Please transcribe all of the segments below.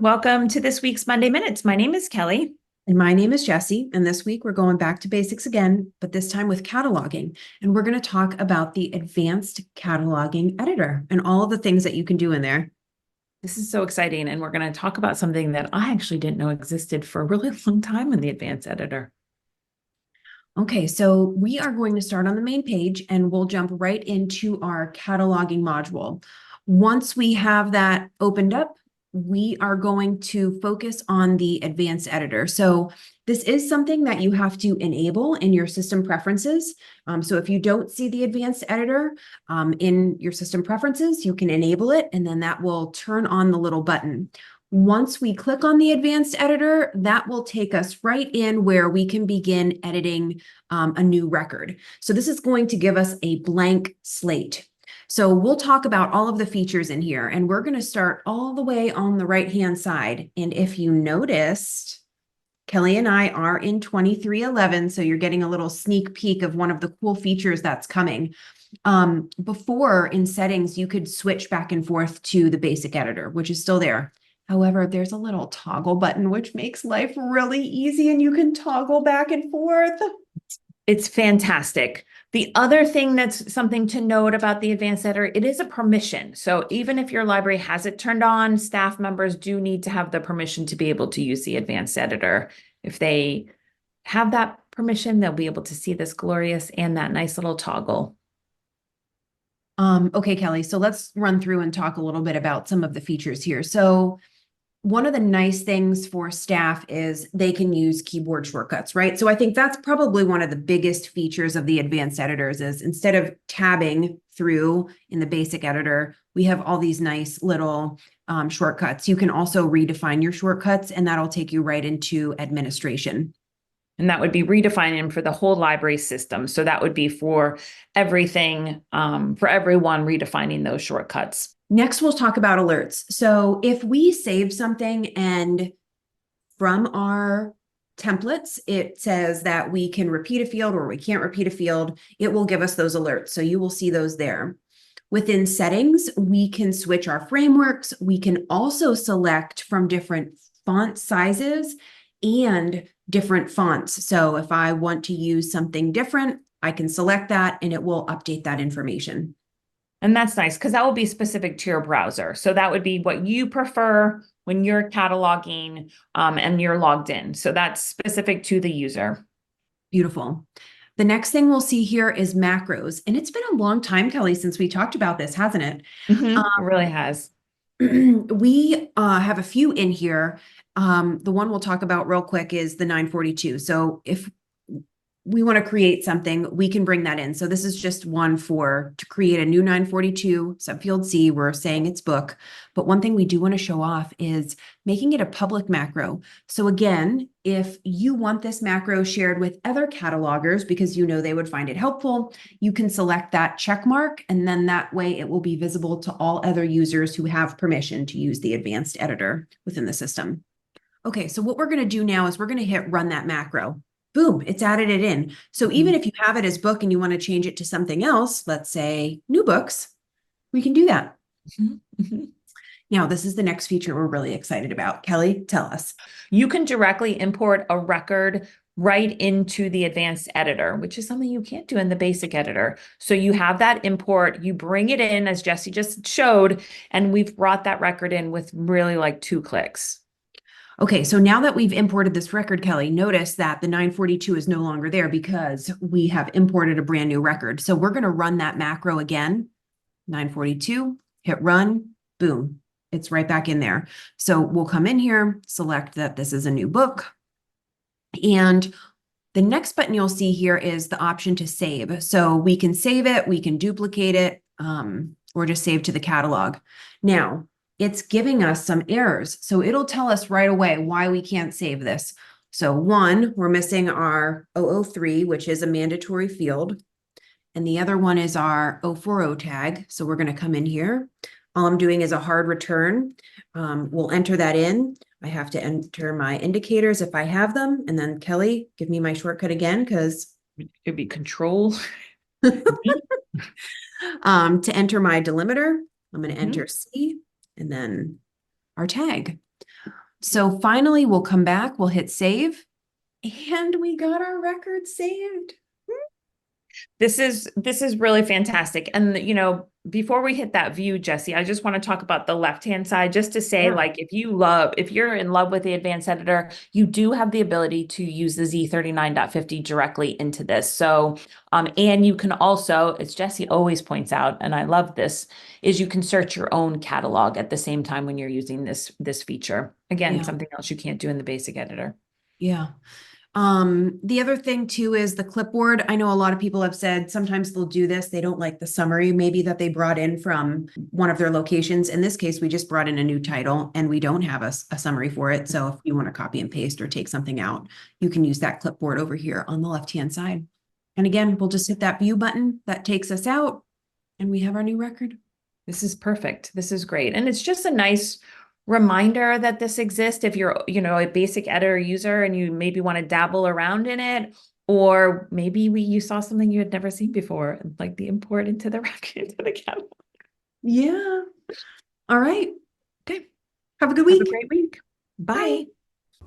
Welcome to this week's Monday Minutes. My name is Kelly. And my name is Jessie, and this week we're going back to basics again, but this time with cataloging. And we're going to talk about the advanced cataloging editor and all of the things that you can do in there. This is so exciting, and we're going to talk about something that I actually didn't know existed for a really long time in the advanced editor. Okay, so we are going to start on the main page and we'll jump right into our cataloging module. Once we have that opened up, we are going to focus on the advanced editor. So this is something that you have to enable in your system preferences. So if you don't see the advanced editor in your system preferences, you can enable it, and then that will turn on the little button. Once we click on the advanced editor, that will take us right in where we can begin editing a new record. So this is going to give us a blank slate. So we'll talk about all of the features in here, and we're going to start all the way on the right-hand side. And if you noticed, Kelly and I are in 2311, so you're getting a little sneak peek of one of the cool features that's coming. Before, in settings, you could switch back and forth to the basic editor, which is still there. However, there's a little toggle button, which makes life really easy, and you can toggle back and forth. It's fantastic. The other thing that's something to note about the advanced editor, it is a permission. So even if your library has it turned on, staff members do need to have the permission to be able to use the advanced editor. If they have that permission, they'll be able to see this glorious and that nice little toggle. Okay, Kelly, so let's run through and talk a little bit about some of the features here. So one of the nice things for staff is they can use keyboard shortcuts, right? So I think that's probably one of the biggest features of the advanced editors is instead of tabbing through in the basic editor, we have all these nice little shortcuts. You can also redefine your shortcuts, and that'll take you right into administration. And that would be redefining for the whole library system. So that would be for everything, for everyone, redefining those shortcuts. Next, we'll talk about alerts. So if we save something and from our templates, it says that we can repeat a field or we can't repeat a field, it will give us those alerts. So you will see those there. Within settings, we can switch our frameworks. We can also select from different font sizes and different fonts. So if I want to use something different, I can select that and it will update that information. And that's nice because that will be specific to your browser. So that would be what you prefer when you're cataloging and you're logged in. So that's specific to the user. Beautiful. The next thing we'll see here is macros. And it's been a long time, Kelly, since we talked about this, hasn't it? It really has. We have a few in here. The one we'll talk about real quick is the 942. So if we want to create something, we can bring that in. So this is just one to create a new 942 subfield C. We're saying it's book. But one thing we do want to show off is making it a public macro. So again, if you want this macro shared with other catalogers because you know they would find it helpful, you can select that check mark, and then that way it will be visible to all other users who have permission to use the advanced editor within the system. Okay, so what we're going to do now is we're going to hit run that macro. Boom, it's added it in. So even if you have it as book and you want to change it to something else, let's say new books, we can do that. Now, this is the next feature we're really excited about. Kelly, tell us. You can directly import a record right into the advanced editor, which is something you can't do in the basic editor. So you have that import, you bring it in as Jessie just showed, and we've brought that record in with really like 2 clicks. Okay, so now that we've imported this record, Kelly, notice that the 942 is no longer there because we have imported a brand new record. So we're going to run that macro again, 942, hit run, boom, it's right back in there. So we'll come in here, select that this is a new book. And the next button you'll see here is the option to save. So we can save it, we can duplicate it, or just save to the catalog. Now, it's giving us some errors. So it'll tell us right away why we can't save this. So one, we're missing our 003, which is a mandatory field. And the other one is our 040 tag. So we're going to come in here. All I'm doing is a hard return. We'll enter that in. I have to enter my indicators if I have them. And then Kelly, give me my shortcut again, because it'd be control. To enter my delimiter, I'm going to enter C and then our tag. So finally, we'll come back, we'll hit save, and we got our record saved. This is really fantastic. And you know, before we hit that view, Jessie, I just want to talk about the left-hand side just to say, Yeah. like, if you're in love with the advanced editor, you do have the ability to use the Z39.50 directly into this. So, and you can also, as Jessie always points out, and I love this, is you can search your own catalog at the same time when you're using this feature. Again, Yeah. something else you can't do in the basic editor. Yeah. The other thing too is the clipboard. I know a lot of people have said sometimes they'll do this. They don't like the summary maybe that they brought in from one of their locations. In this case, we just brought in a new title and we don't have a summary for it. So if you want to copy and paste or take something out, you can use that clipboard over here on the left-hand side. And again, we'll just hit that view button that takes us out and we have our new record. This is perfect. This is great. And it's just a nice reminder that this exists if you're, you know, a basic editor user and you maybe want to dabble around in it, or maybe you saw something you had never seen before, like the import into the record, into the catalog. Yeah. All right. Okay. Have a good Have week. a great week. Bye.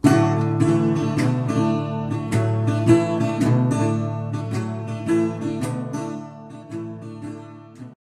Bye.